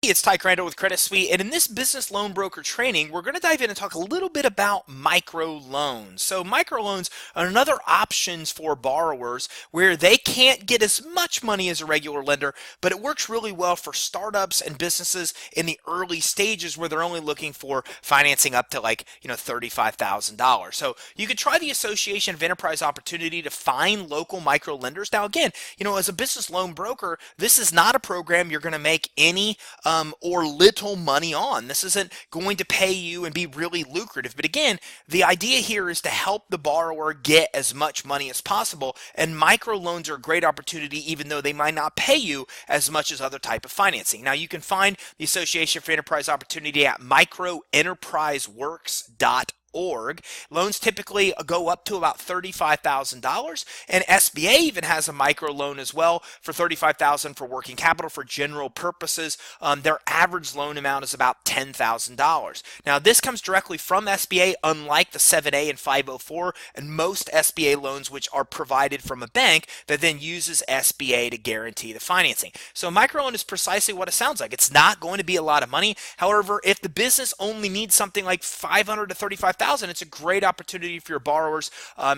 it's Ty Crandall with Credit Suite, and in this business loan broker training, we're going to dive in and talk a little bit about microloans. So microloans are another options for borrowers where they can't get as much money as a regular lender, but it works really well for startups and businesses in the early stages where they're only looking for financing up to $35,000. So you could try the Association of Enterprise Opportunity to find local micro lenders. Now again, as a business loan broker, this is not a program you're going to make any or little money on. This isn't going to pay you and be really lucrative. But again, the idea here is to help the borrower get as much money as possible. And microloans are a great opportunity, even though they might not pay you as much as other type of financing. Now you can find the Association for Enterprise Opportunity at microenterpriseworks.org. Loans typically go up to about $35,000, and SBA even has a micro loan as well for $35,000 for working capital for general purposes. Their average loan amount is about $10,000. Now this comes directly from SBA, unlike the 7A and 504 and most SBA loans, which are provided from a bank that then uses SBA to guarantee the financing. So a microloan is precisely what it sounds like. It's not going to be a lot of money. However, if the business only needs something like $500 to $35,000, it's a great opportunity for your borrowers.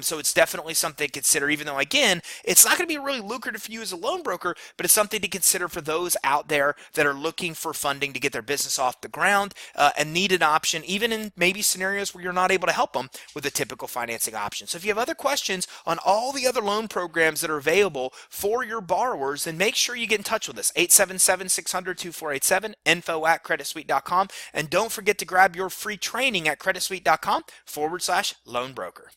So it's definitely something to consider, even though again, it's not going to be really lucrative for you as a loan broker, but it's something to consider for those out there that are looking for funding to get their business off the ground and need an option, even in maybe scenarios where you're not able to help them with a typical financing option. So if you have other questions on all the other loan programs that are available for your borrowers, then make sure you get in touch with us. 877-600-2487, info@creditsuite.com. And don't forget to grab your free training at creditsuite.com/loan broker.